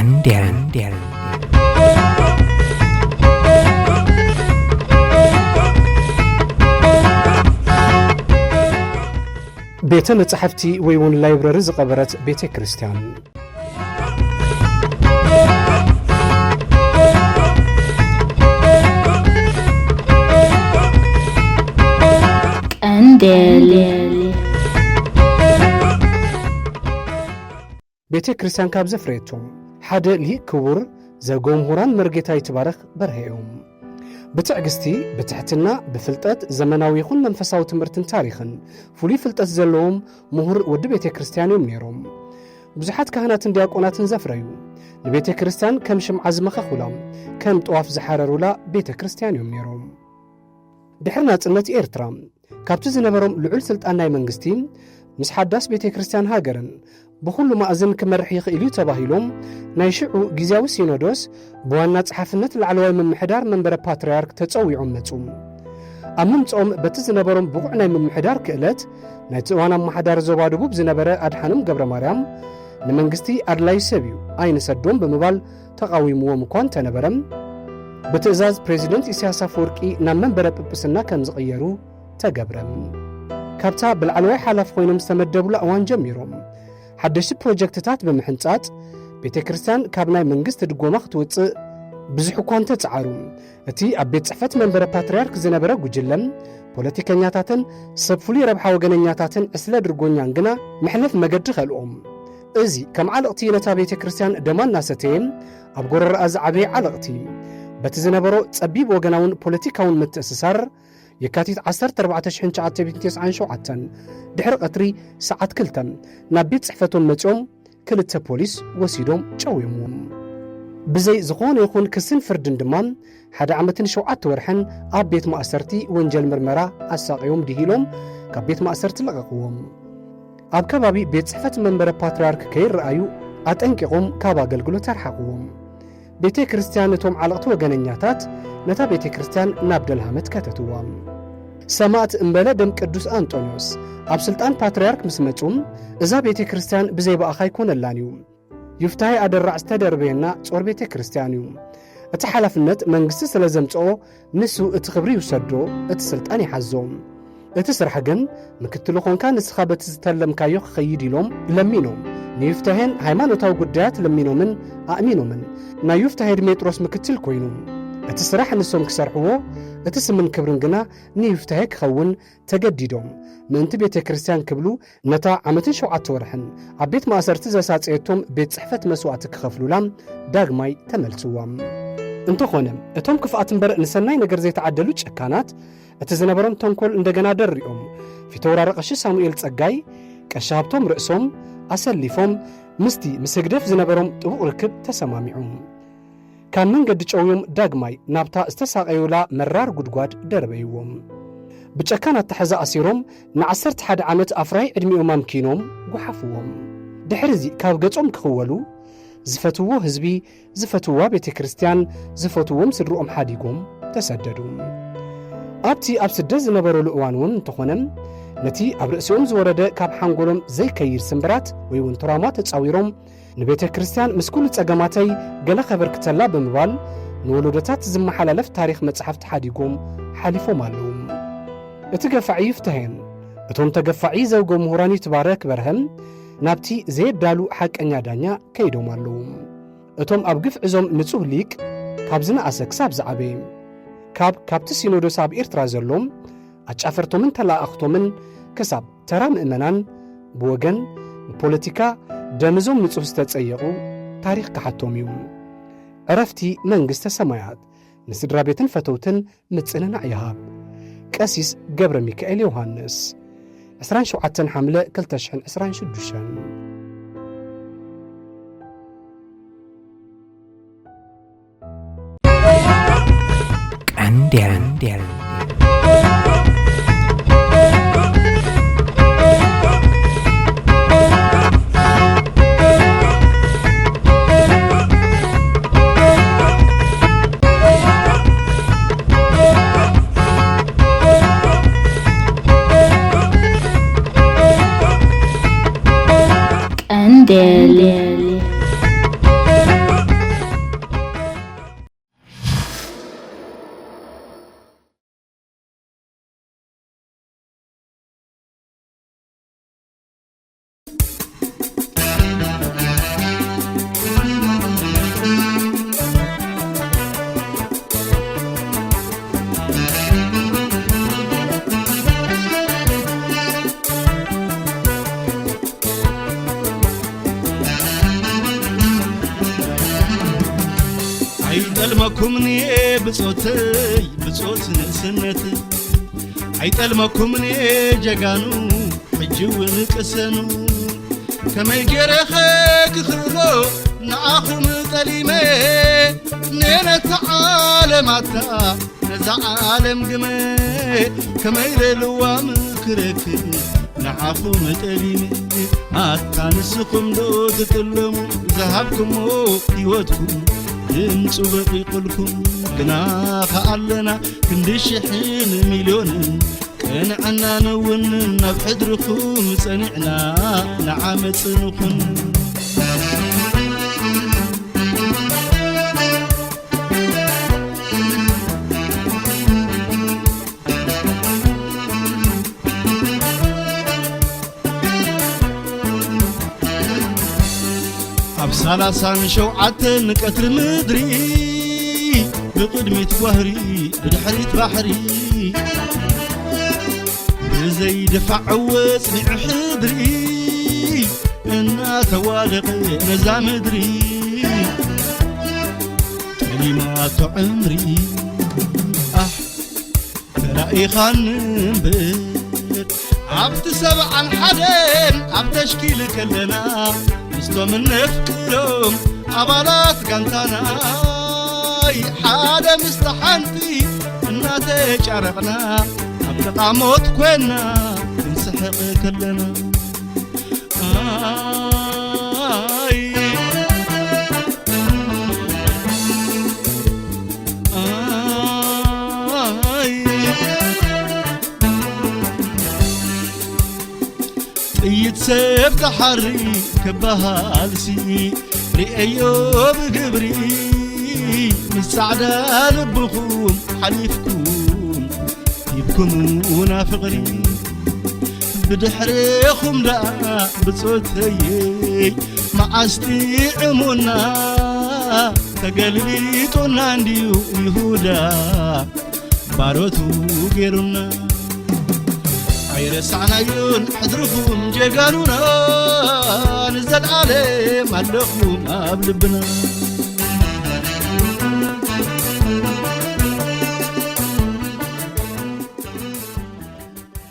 ቀንዴል ቤተ መጻሕፍቲ ወይውን ላይብረሪ ዝቐበረት ቤተ ክርስቲያን ቀንዴል ቤተ ክርስቲያን ካብ ዘፍረየቶም ሓደ ሊቅ ክቡር ዘጎምሁራን መርጌታ ይትባረኽ በርሄዮም ብትዕግስቲ ብትሕትና ብፍልጠት ዘመናዊ ይኹን መንፈሳዊ ትምህርትን ታሪኽን ፍሉይ ፍልጠት ዘለዎም ምሁር ወዲ ቤተ ክርስቲያን እዮም ነይሮም ብዙሓት ካህናትን ዲያቆናትን ዘፍረዩ ንቤተ ክርስቲያን ከም ሽምዓ ዝመኸኹላ ከም ጠዋፍ ዝሓረሩላ ቤተ ክርስቲያን እዮም ነይሮም ድሕሪ ናጽነት ኤርትራ ካብቲ ዝነበሮም ልዑል ስልጣን ናይ መንግስቲ ምስ ሓዳስ ቤተ ክርስቲያን ሃገርን ብኩሉ ማእዝን ክመርሕ ይኽእል እዩ ተባሂሎም ናይ ሽዑ ጊዜያዊ ሲኖዶስ ብዋና ጸሓፍነት ላዕለዋይ ምምሕዳር መንበረ ፓትርያርክ ተጸዊዖም መጹ ኣብ ምምጽኦም በቲ ዝነበሮም ብቑዕ ናይ ምምሕዳር ክእለት ናይ እዋን ኣመሓዳሪ ዞባ ደቡብ ዝነበረ ኣድሓኖም ገብረ ማርያም ንመንግስቲ ኣድላይ ሰብ እዩ ኣይንሰዶም ብምባል ተቃዊምዎም እኳ እንተነበረም ብትእዛዝ ፕሬዚደንት ኢሳያስ አፈወርቂ ናብ መንበረ ጵጵስና ከም ዝቕየሩ ተገብረም ካብታ ብላዕለዋይ ሓላፍ ኮይኖም ዝተመደቡላ እዋን ጀሚሮም ሓደሽቲ ፕሮጀክትታት ብምሕንጻጽ ቤተ ክርስቲያን ካብ ናይ መንግስቲ ድጎማ ክትወፅእ ብዙሕ እኳ እንተፀዓሩ እቲ ኣብ ቤት ጽሕፈት መንበረ ፓትርያርክ ዝነበረ ጉጅለን ፖለቲከኛታትን ሰብ ፍሉይ ረብሓ ወገነኛታትን ዕስለ ድርጎኛን ግና ምሕለፍ መገዲ ኸልኦም እዚ ከም ዓለቕቲ ነታ ቤተ ክርስቲያን ደማ እናሰተየ ኣብ ጎረርኣ ዝዓበየ ዓለቕቲ በቲ ዝነበሮ ጸቢብ ወገናውን ፖለቲካውን ምትእስሳር የካቲት 14,1997 ድሕሪ ቀትሪ ሰዓት 2 ናብ ቤት ጽሕፈቶም መጺኦም ክልተ ፖሊስ ወሲዶም ጨዊሞም ብዘይ ዝኾነ ይኹን ክስን ፍርድን ድማ 1 ዓመትን 7 ወርሕን ኣብ ቤት ማእሰርቲ ወንጀል ምርመራ ኣሳቂዮም ድሂሎም ካብ ቤት ማእሰርቲ ለቐቕዎም ኣብ ከባቢ ቤት ጽሕፈት መንበረ ፓትርያርክ ከይረኣዩ ኣጠንቂቖም ካብ ኣገልግሎት ኣርሓቕዎም ቤተ ክርስቲያን ነቶም ዓለቕቲ ወገነኛታት ነታ ቤተ ክርስቲያን ናብ ደልሃመት ከተትዋ ሰማዕት እምበለ ደም ቅዱስ አንጦኒዮስ ኣብ ስልጣን ፓትርያርክ ምስ መጹም እዛ ቤተ ክርስቲያን ብዘይ በኣኻ ይኮነላን እዩ ይፍታሔ ኣደራዕ ዝተደርበየና ጾር ቤተ ክርስቲያን እዩ እቲ ሓላፍነት መንግስቲ ስለ ዘምጽኦ ንሱ እቲ ክብሪ ይውሰዶ እቲ ስልጣን ይሓዞም እቲ ስራሕ ግን ምክትል ኾንካ ንስኻ በቲ ዝተለምካዮ ክኸይድ ኢሎም ለሚኖም ንይፍታሔን ሃይማኖታዊ ጉዳያት ለሚኖምን ኣእሚኖምን ናይ ይፍታሔ ድሜጥሮስ ምክትል ኮይኑ እቲ ስራሕ ንሶም ክሰርሕዎ እቲ ስምን ክብርን ግና ንይፍታሔ ክኸውን ተገዲዶም ምእንቲ ቤተ ክርስቲያን ክብሉ ነታ ዓመትን 7 ወርሕን ኣብ ቤት ማእሰርቲ ዘሳጽየቶም ቤት ጽሕፈት መስዋዕቲ ክኸፍሉላ ዳግማይ ተመልስዎም እንተኾነ እቶም ክፍኣት እምበር ንሰናይ ነገር ዘይተዓደሉ ጨካናት እቲ ዝነበሮም ተንኰል እንደገና ደሪኦም ፊተወራሪ ቀሺ ሳሙኤል ጸጋይ ቀሺ ሃብቶም ርእሶም ኣሰሊፎም ምስቲ ምስ ህግደፍ ዝነበሮም ጥቡቕ ርክብ ተሰማሚዑም ካብ መንገዲ ጨውዮም ዳግማይ ናብታ ዝተሳቐዩላ መራር ጉድጓድ ደርበይዎም ብጨካን ኣተሓዛ ኣሲሮም ን11 ዓመት ኣፍራይ ዕድሚኦም ኣምኪኖም ጓሓፍዎም ድሕሪዚ ካብ ገጾም ክኽወሉ ዝፈትዎ ህዝቢ ዝፈትዋ ቤተ ክርስቲያን ዝፈትዎም ስድሮኦም ሓዲጎም ተሰደዱ ኣብቲ ኣብ ስደት ዝነበረሉ እዋን እውን እንተኾነም ነቲ ኣብ ርእሲኦም ዝወረደ ካብ ሓንጎሎም ዘይከይድ ስምብራት ወይ እውን ትራማ ተጻዊሮም ንቤተ ክርስቲያን ምስ ኩሉ ጸገማተይ ገለ ኸበርክተላ ብምባል ንወለዶታት ዝመሓላለፍ ታሪኽ መጽሓፍቲ ሓዲጎም ሓሊፎም ኣለዉ እቲ ገፋዒ ይፍታሔን እቶም ተገፋዒ ዘውጎ ምሁራን ይትባረክ በርሀም ናብቲ ዘየዳሉ ሓቀኛ ዳኛ ከይዶም ኣለዉ እቶም ኣብ ግፍ ዕዞም ንጹህ ሊቅ ካብ ዝነኣሰ ክሳብ ዝዓበየ ካብቲ ሲኖዶስ ኣብ ኤርትራ ዘሎም ኣጫፈርቶምን ተላኣኽቶምን ክሳብ ተራ ምእመናን ብወገን ፖለቲካ ደምዞም ንጹህ ዝተጸየቑ ታሪኽ ክሓቶም እዩ ዕረፍቲ መንግሥተ ሰማያት ንስድራ ቤትን ፈተውትን ምጽንናዕ ይሃብ ቀሲስ ገብረ ሚካኤል ዮሃንስ 27 ሐምለ 2026 ቀንዴል ቀንዴል عيدلمكمني بصوت نسنتي عيدلمكمني جغانو حجون قسنو كما يجرخك خلو ناخم قليمه نينا تعالم عتا نزع عالم قمه كما يلوا مكرك نعافم قليمه عتا نسكم دو تتلمو ذهبكم هيوتكم دمصو بقيقلكم قنا خالنا كندشحين مليون كنعنا نون نبحدركم صنعنا نعامصنكم سلاسان شوعتن قتر مدري بقدمت وهري بدحريت بحري بزي دفع وصنع حدري إنا توالق نزا مدري كلمات عمري كرائي خانن بير عبت سبعا حدين عبت تشكيل كلنا مستوى من نفكرهم أبالات قنطانا حادة مستحانتي الناتج عرقنا أبتقى موت كوينا نسحق كلنا يتسيب تحري كبهالسي رئيو بقبري من سعدة لبخوم حليفكم يبكمونا فقري بدحريخم دا بصوتي ما استيعمونا تقلبي تونانديو يهودا باروتو غيرونا عيرسعنا يون حضركم جيقانونا نزل عليهم علقهم قبل بنا